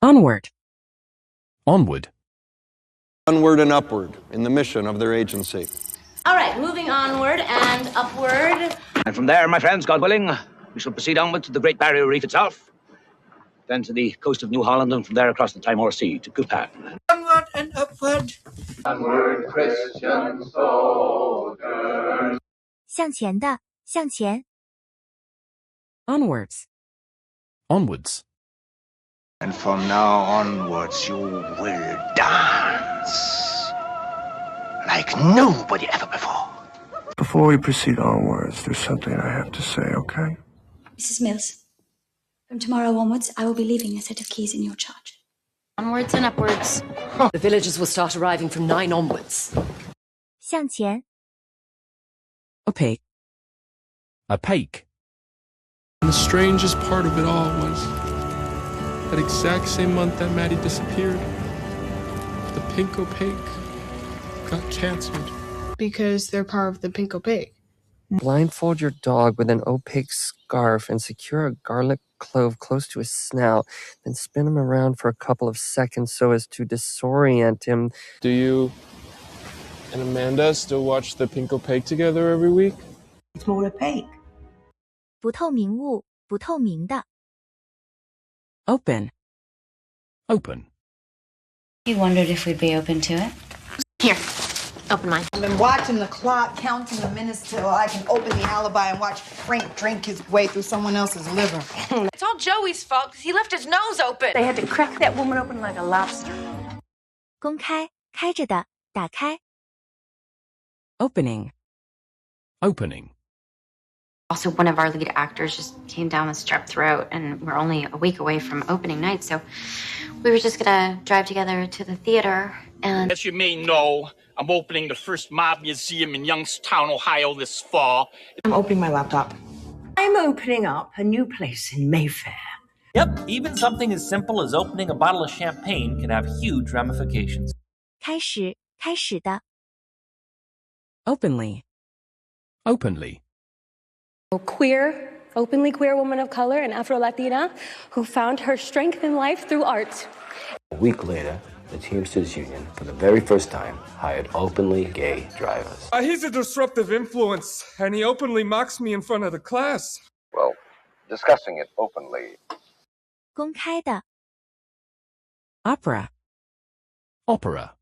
Onward. Onward. Onward and upward in the mission of their agency. All right, moving onward and upward. And from there, my friends, God willing, we shall proceed onward to the Great Barrier Reef itself, then to the coast of New Holland, and from there across the Timor Sea to Kupan. Onward and upward. Onward, Christian soldiers. 向前的，向前。Onwards. Onwards. And from now onwards, you will dance like nobody ever before. Before we proceed onwards, there's something I have to say, okay? Mrs. Mills, from tomorrow onwards, I will be leaving a set of keys in your charge. Onwards and upwards. The villagers will start arriving from 9 onwards. 向前。Opaque. Opaque. And the strangest part of it all was that exact same month that Maddie disappeared, the Pink Opaque got canceled. Because they're part of the Pink Opaque. Blindfold your dog with an opaque scarf and secure a garlic clove close to his snout, then spin him around for a couple of seconds so as to disorient him. Do you and Amanda still watch the Pink Opaque together every week? It's more opaque. 不透明物，不透明的。Open. Open. You wondered if we'd be open to it? Here, open mine. I've been watching the clock, counting the minutes till I can open the alibi and watch Frank drink his way through someone else's liver. It's all Joey's fault because he left his nose open. They had to crack that woman open like a lobster. 公开，开着的，打开。Opening. Opening. Also, one of our lead actors just came down with strep throat, and we're only a week away from opening night, so we were just gonna drive together to the theater and... As you may know, I'm opening the first mob museum in Youngstown, Ohio this fall. I'm opening my laptop. I'm opening up a new place in Mayfair. Yep, even something as simple as opening a bottle of champagne can have huge ramifications. 开始，开始的。Openly. Openly. A queer, openly queer woman of color and Afro-Latina who found her strength in life through art. A week later, the Teamsters Union, for the very first time, hired openly gay drivers. He's a disruptive influence, and he openly mocks me in front of the class. Well, discussing it openly. 公开的。Opera. Opera.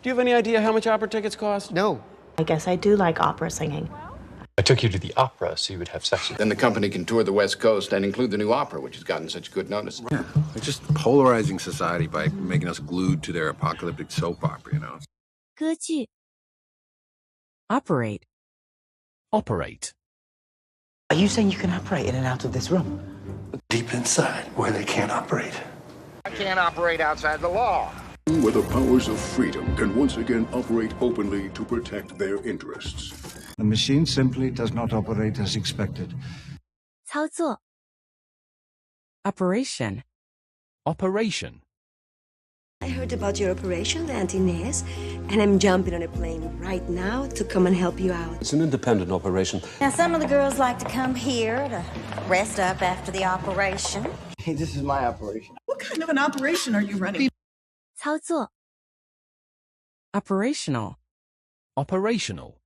Do you have any idea how much opera tickets cost? No. I guess I do like opera singing. I took you to the opera so you would have sex. Then the company can tour the West Coast and include the new opera, which has gotten such good notice. Yeah, they're just polarizing society by making us glued to their apocalyptic soap opera, you know. 歌剧。Operate. Operate. Are you saying you can operate in and out of this room? Deep inside, where they can't operate. I can't operate outside the law. Where the powers of freedom can once again operate openly to protect their interests. The machine simply does not operate as expected. 操作。Operation. Operation. I heard about your operation, Aunt Inez, and I'm jumping on a plane right now to come and help you out. It's an independent operation. Now, some of the girls like to come here to rest up after the operation. Hey, this is my operation. What kind of an operation are you running? 操作。Operational. Operational.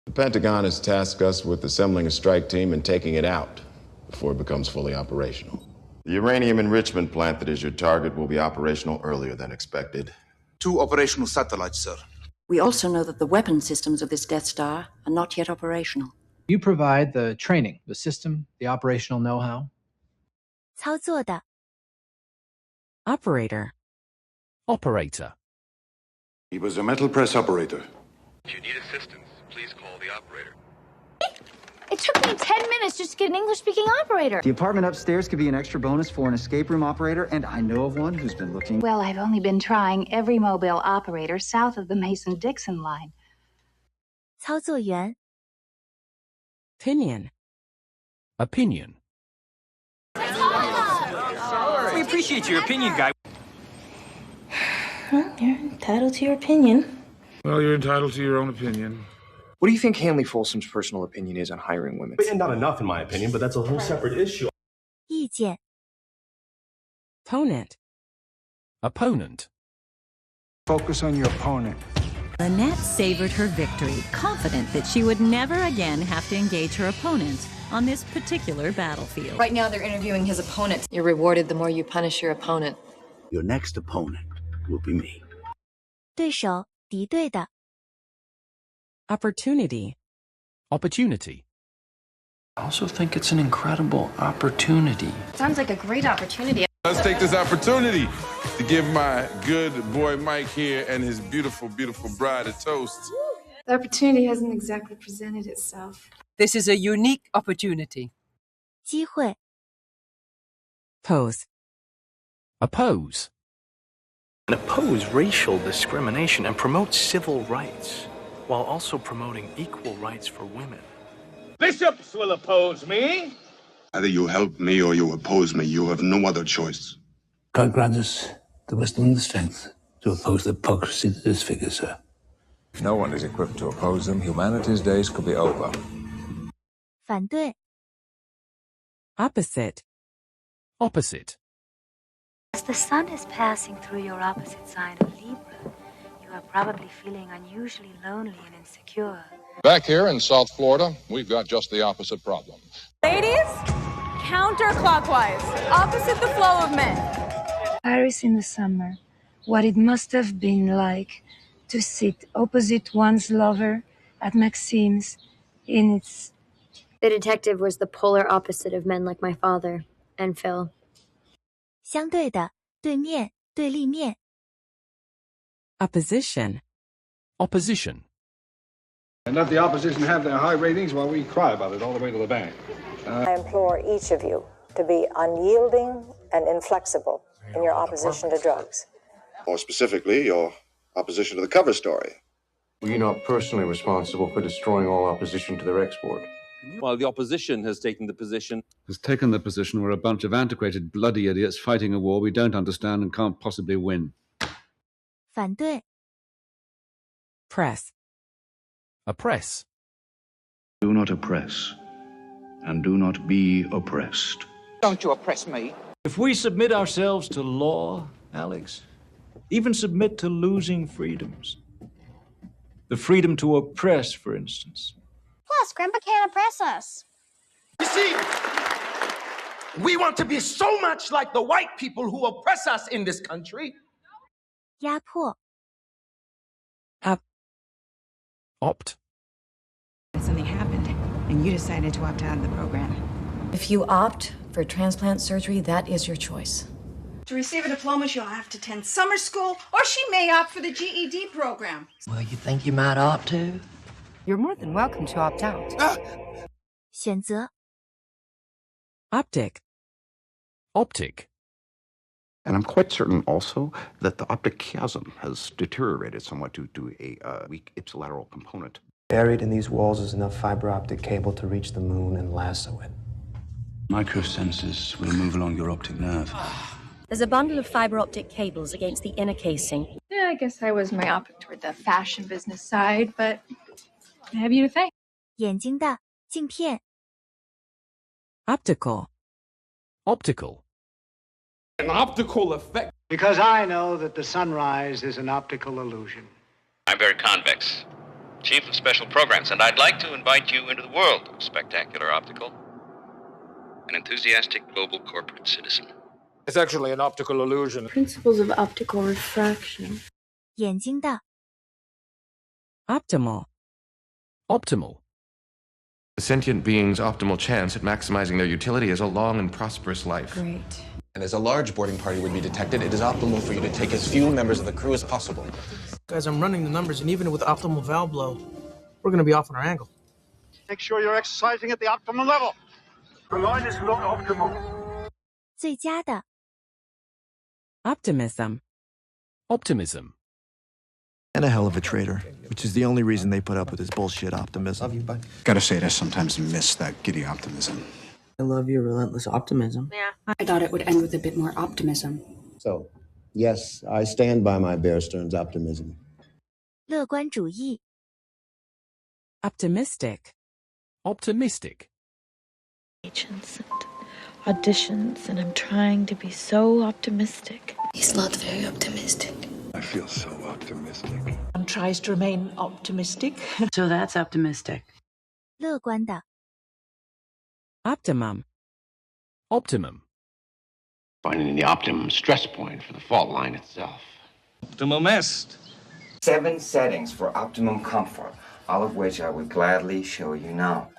The Pentagon has tasked us with assembling a strike team and taking it out before it becomes fully operational. The uranium enrichment plant that is your target will be operational earlier than expected. 2 operational satellites, sir. We also know that the weapon systems of this Death Star are not yet operational. You provide the training, the system, the operational know-how. 操作的。Operator. Operator. He was a metal press operator. If you need assistance, please call the operator. It took me 10 minutes just to get an English-speaking operator. The apartment upstairs could be an extra bonus for an escape room operator, and I know of one who's been looking. Well, I've only been trying every mobile operator south of the Mason-Dixon line. 操作员。Opinion. Opinion. We appreciate your opinion, guy. Well, you're entitled to your opinion. Well, you're entitled to your own opinion. What do you think Hanley Folsom's personal opinion is on hiring women? And not enough, in my opinion, but that's a whole separate issue.意见。Opponent. Opponent. Focus on your opponent. Lynette savored her victory, confident that she would never again have to engage her opponent on this particular battlefield. Right now, they're interviewing his opponent. You're rewarded the more you punish your opponent. Your next opponent will be me. 对手，敌对的。Opportunity. Opportunity. I also think it's an incredible opportunity. Sounds like a great opportunity. Let's take this opportunity to give my good boy Mike here and his beautiful, beautiful bride a toast. The opportunity hasn't exactly presented itself. This is a unique opportunity. 机会。Pose. Oppose. And oppose racial discrimination and promote civil rights, while also promoting equal rights for women. Bishops will oppose me. Either you help me or you oppose me. You have no other choice. God grant us the wisdom and the strength to oppose the hypocrisy that disfigures her. If no one is equipped to oppose them, humanity's days could be over. 反对。Opposite. Opposite. As the sun is passing through your opposite sign of Libra, you are probably feeling unusually lonely and insecure. Back here in South Florida, we've got just the opposite problem. Ladies, counterclockwise, opposite the flow of men. Paris in the summer, what it must have been like to sit opposite one's lover at Maxime's in its... The detective was the polar opposite of men like my father and Phil. 相对的，对面，对立面。Opposition. Opposition. And let the opposition have their high ratings while we cry about it all the way to the bank. I implore each of you to be unyielding and inflexible in your opposition to drugs. More specifically, your opposition to the cover story. Well, you're not personally responsible for destroying all opposition to their export. While the opposition has taken the position we're a bunch of antiquated bloody idiots fighting a war we don't understand and can't possibly win. 反对。Press. Oppress. Do not oppress, and do not be oppressed. Don't you oppress me. If we submit ourselves to law, Alex, even submit to losing freedoms, the freedom to oppress, for instance. Plus, Grandpa can't oppress us. You see, we want to be so much like the white people who oppress us in this country. 压迫。Opt. Something happened, and you decided to opt out of the program. If you opt for transplant surgery, that is your choice. To receive a diploma, she'll have to attend summer school, or she may opt for the GED program. Well, you think you might opt to? You're more than welcome to opt out. 选择。Optic. Optic. And I'm quite certain also that the optic chiasm has deteriorated somewhat due to a weak ipsilateral component. Buried in these walls is enough fiber optic cable to reach the moon and lasso it. Microsensors will move along your optic nerve. There's a bundle of fiber optic cables against the inner casing. Yeah, I guess I was myopic toward the fashion business side, but I have you to thank. 眼睛的镜片。Optical. Optical. An optical effect. Because I know that the sunrise is an optical illusion. I'm Barry Convex, Chief of Special Programs, and I'd like to invite you into the world of spectacular optical. An enthusiastic global corporate citizen. It's actually an optical illusion. Principles of optical refraction. 眼睛的。Optimal. Optimal. A sentient being's optimal chance at maximizing their utility is a long and prosperous life. Great. And as a large boarding party would be detected, it is optimal for you to take as few members of the crew as possible. Guys, I'm running the numbers, and even with optimal valve blow, we're going to be off on our angle. Make sure you're exercising at the optimal level. The line is not optimal. 最佳的。Optimism. Optimism. And a hell of a traitor, which is the only reason they put up with his bullshit optimism. Love you, bud. Gotta say, I sometimes miss that giddy optimism. I love your relentless optimism. Yeah, I thought it would end with a bit more optimism. So, yes, I stand by my Bear Stearns optimism. 乐观主义。Optimistic. Optimistic. And auditions, and I'm trying to be so optimistic. He's not very optimistic. I feel so optimistic. One tries to remain optimistic. So that's optimistic. 乐观的 Optimum. Optimum. Finding the optimum stress point for the fault line itself. Optimumest. 7 settings for optimum comfort, all of which I would gladly show you now.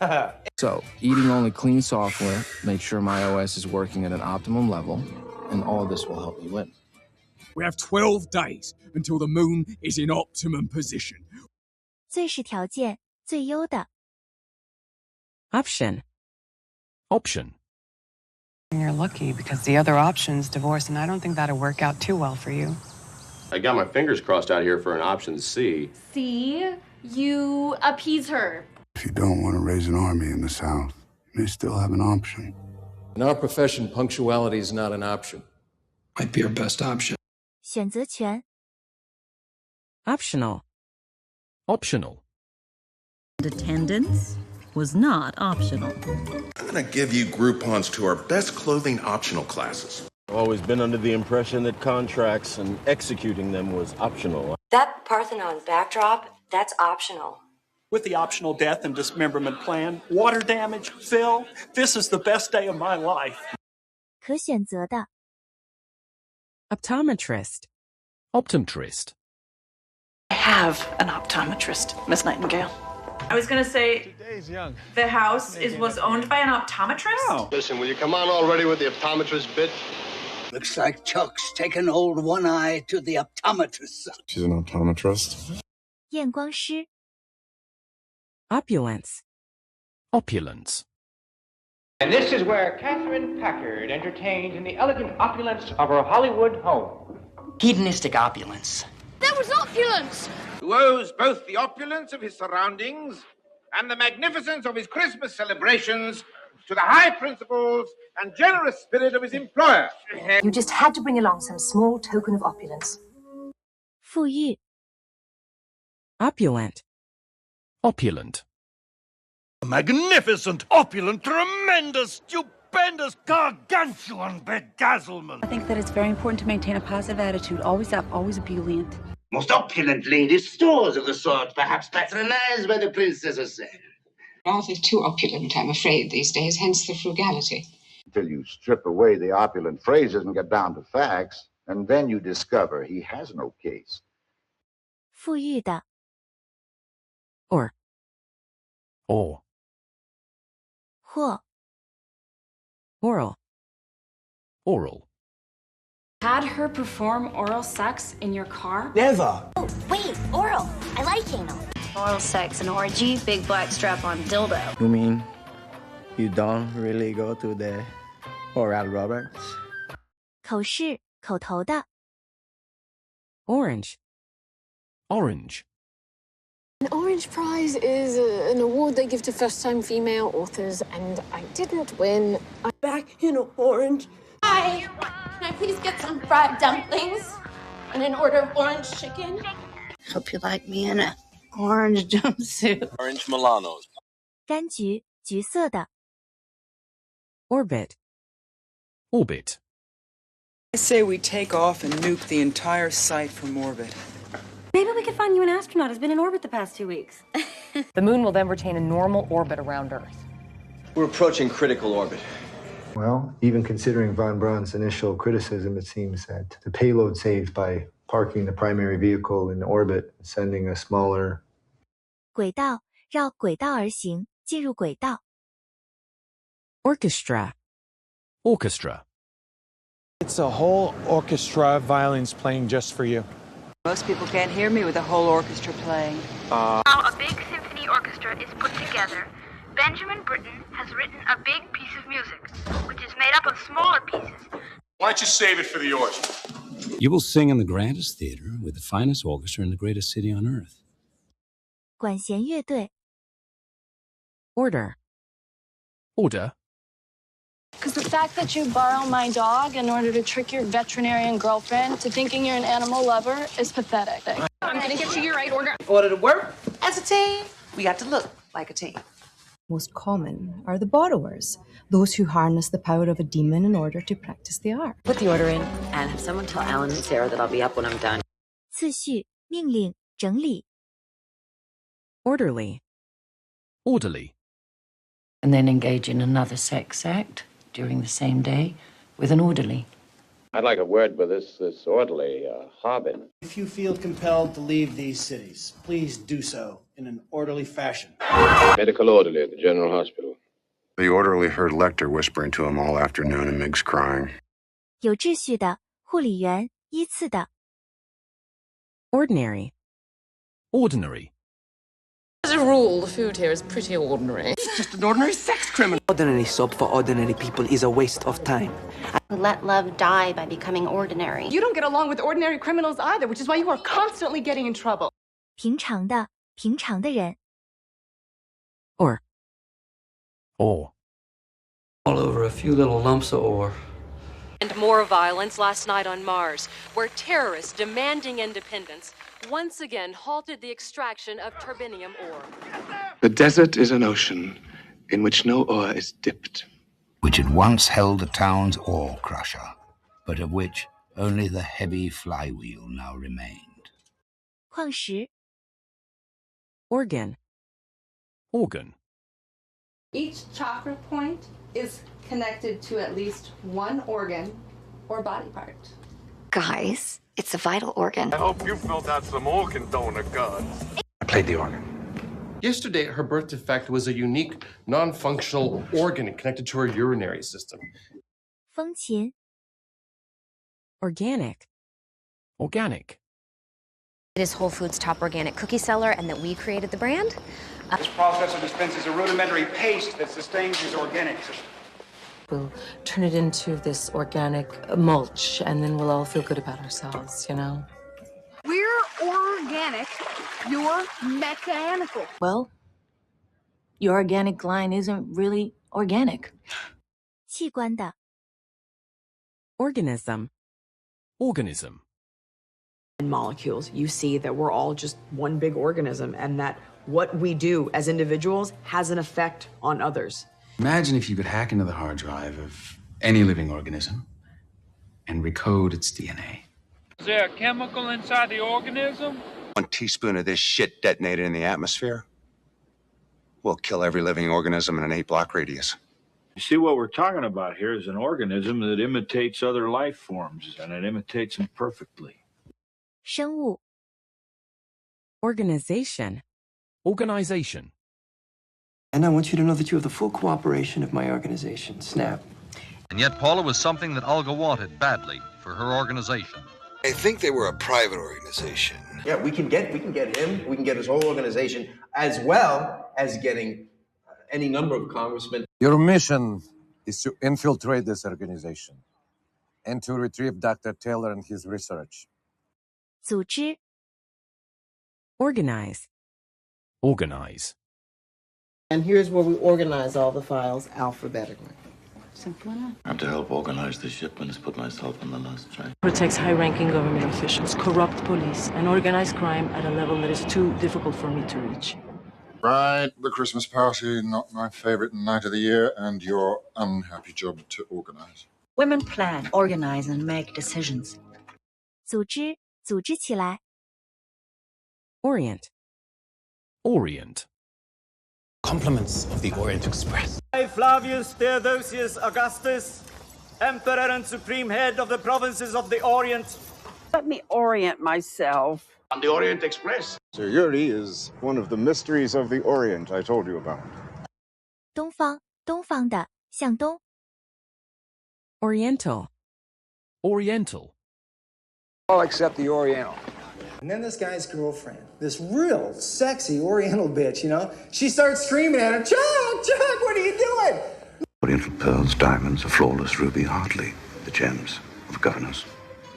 So, eating only clean software, make sure my OS is working at an optimum level, and all of this will help me win. We have 12 days until the moon is in optimum position. 最适条件最优的 Option. Option. You're lucky because the other option's divorce, and I don't think that'll work out too well for you. I got my fingers crossed out here for an option C. C, you appease her. If you don't want to raise an army in the South, you may still have an option. In our profession, punctuality is not an option. Might be our best option. 选择权 Optional. Optional. Attendance was not optional. I'm going to give you Groupon's to our best clothing optional classes. I've always been under the impression that contracts and executing them was optional. That Parthenon backdrop, that's optional. With the optional death and dismemberment plan, water damage, Phil, this is the best day of my life. 可选择的 Optometrist. Optometrist. I have an optometrist, Miss Nightingale. I was going to say, the house was owned by an optometrist? Oh. Listen, will you come on already with the optometrist bit? Looks like Chuck's taken old One Eye to the optometrist. She's an optometrist. 验光师 Opulence. Opulence. And this is where Catherine Packard entertained in the elegant opulence of her Hollywood home. Hedonistic opulence. That was opulence! Who owes both the opulence of his surroundings and the magnificence of his Christmas celebrations to the high principles and generous spirit of his employer. You just had to bring along some small token of opulence. 富裕 Opulent. Opulent. Magnificent, opulent, tremendous, stupendous, gargantuan bedazzlement. I think that it's very important to maintain a positive attitude, always up, always ebullient. Most opulent ladies, stores of the sort, perhaps patronized by the princess herself. Rather too opulent, I'm afraid, these days, hence the frugality. Until you strip away the opulent phrases and get down to facts, and then you discover he has no case. 富裕的 Or. Or. 或 Oral. Oral. Had her perform oral sex in your car? Never. Oh, wait, oral. I like anal. Oral sex, an orgy, big black strap-on dildo. You mean you don't really go to the Oral Roberts? 口试口头的 Orange. Orange. An Orange Prize is an award they give to first-time female authors, and I didn't win. I'm back in orange. Hi, can I please get some fried dumplings and an order of orange chicken? Hope you like me in a orange jumpsuit. Orange Milanos. 柑橘橘色的 Orbit. Orbit. I say we take off and nuke the entire site from orbit. Maybe we could find you an astronaut who's been in orbit the past 2 weeks. The moon will then retain a normal orbit around Earth. We're approaching critical orbit. Well, even considering von Braun's initial criticism, it seems that the payload saved by parking the primary vehicle in orbit and sending a smaller 轨道绕轨道而行进入轨道 Orchestra. Orchestra. It's a whole orchestra violins playing just for you. Most people can't hear me with a whole orchestra playing. How a big symphony orchestra is put together, Benjamin Britten has written a big piece of music, which is made up of smaller pieces. Why don't you save it for the orchestra? You will sing in the grandest theater with the finest orchestra in the greatest city on earth. 管弦乐队 Order. Order. Because the fact that you borrow my dog in order to trick your veterinarian girlfriend to thinking you're an animal lover is pathetic. I'm going to get you your right order. In order to work as a team, we got to look like a team. Most common are the borrowers, those who harness the power of a demon in order to practice the art. Put the order in and have someone tell Alan and Sarah that I'll be up when I'm done. 次序、命令、整理。Orderly. Orderly. And then engage in another sex act during the same day with an orderly. I'd like a word with this orderly, Harbin. If you feel compelled to leave these cities, please do so in an orderly fashion. Medical orderly at the General Hospital. The orderly heard Lecter whispering to him all afternoon and Miggs crying. 有秩序的、护理员、依次的。Ordinary. Ordinary. As a rule, the food here is pretty ordinary. It's just an ordinary sex criminal. Ordinary soap for ordinary people is a waste of time. Let love die by becoming ordinary. You don't get along with ordinary criminals either, which is why you are constantly getting in trouble. 平常的、平常的人。Or. Or. All over a few little lumps of ore. And more violence last night on Mars, where terrorists demanding independence once again halted the extraction of turbinium ore. The desert is an ocean in which no ore is dipped. Which had once held the town's ore crusher, but of which only the heavy flywheel now remained. 矿石。Organ. Organ. Each chakra point is connected to at least one organ or body part. Guys, it's a vital organ. I hope you filled out some organ donor cards. I played the organ. Yesterday, her birth defect was a unique, non-functional organ connected to her urinary system. 风琴。Organic. Organic. It is Whole Foods' top organic cookie seller and that we created the brand. This processor dispenses a rudimentary paste that sustains these organic systems. We'll turn it into this organic mulch, and then we'll all feel good about ourselves, you know? We're organic. You're mechanical. Well, your organic line isn't really organic. 器官的。Organism. Organism. In molecules, you see that we're all just one big organism and that what we do as individuals has an effect on others. Imagine if you could hack into the hard drive of any living organism and recode its DNA. Is there a chemical inside the organism? 1 teaspoon of this shit detonated in the atmosphere will kill every living organism in an 8-block radius. You see, what we're talking about here is an organism that imitates other life forms, and it imitates them perfectly. 生物。Organization. Organization. And I want you to know that you have the full cooperation of my organization, SNAP. And yet Paula was something that Olga wanted badly for her organization. I think they were a private organization. Yeah, we can get him, we can get his whole organization, as well as getting any number of congressmen. Your mission is to infiltrate this organization and to retrieve Dr. Taylor and his research. 组织。Organize. Organize. And here's where we organize all the files alphabetically. Simple enough. I'm to help organize the shipments, put myself on the last train. Protects high-ranking government officials, corrupt police, and organized crime at a level that is too difficult for me to reach. Right, the Christmas party, not my favorite night of the year, and your unhappy job to organize. Women plan, organize, and make decisions. 组织，组织起来。Orient. Orient. Compliments of the Orient Express. I, Flavius Theodosius Augustus, Emperor and Supreme Head of the provinces of the Orient. Let me orient myself. On the Orient Express. Sir Yuri is one of the mysteries of the Orient I told you about. 东方，东方的，向东。Oriental. Oriental. All except the Oriental. And then this guy's girlfriend, this real sexy Oriental bitch, you know, she starts screaming at him, Chuck, what are you doing? Oriental pearls, diamonds, a flawless ruby, hardly the gems of governors.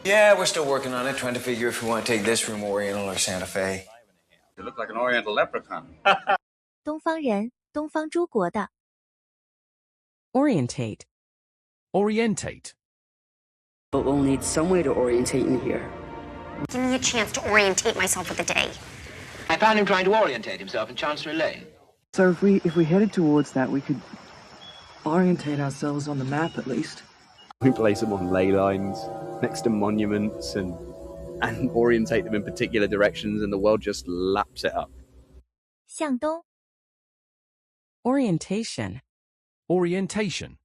Yeah, we're still working on it, trying to figure if we want to take this room Oriental or Santa Fe. You look like an Oriental leprechaun. 东方人，东方诸国的。Orientate. Orientate. But we'll need some way to orientate in here. Give me a chance to orientate myself with the day. I found him trying to orientate himself in Chancery Lane. So if we headed towards that, we could orientate ourselves on the map at least. We place them on ley lines, next to monuments, and orientate them in particular directions, and the world just laps it up. 向东 Orientation. Orientation.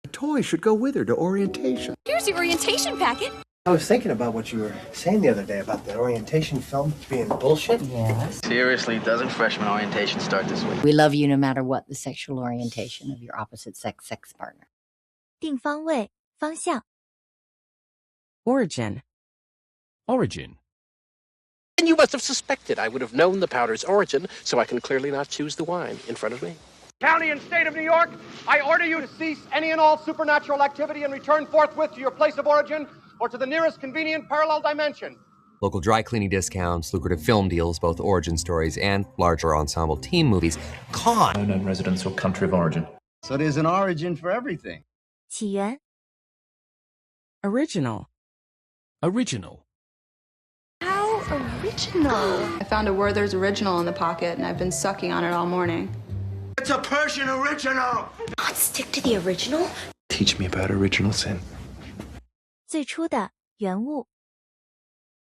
A toy should go with her to orientation. Here's your orientation packet. I was thinking about what you were saying the other day about that orientation film being bullshit. Yes. Seriously, doesn't freshman orientation start this week? We love you no matter what the sexual orientation of your opposite sex partner. 定方位方向 Origin. Origin. And you must have suspected I would have known the powder's origin, so I can clearly not choose the wine in front of me. County and State of New York, I order you to cease any and all supernatural activity and return forthwith to your place of origin or to the nearest convenient parallel dimension. Local dry cleaning discounts, lucrative film deals, both origin stories and larger ensemble team movies. Con! Unknown residence or country of origin. So there's an origin for everything. 起源 Original. Original. How original. I found a Werther's original in the pocket, and I've been sucking on it all morning. It's a Persian original! Not stick to the original. Teach me about original sin. 最初的原物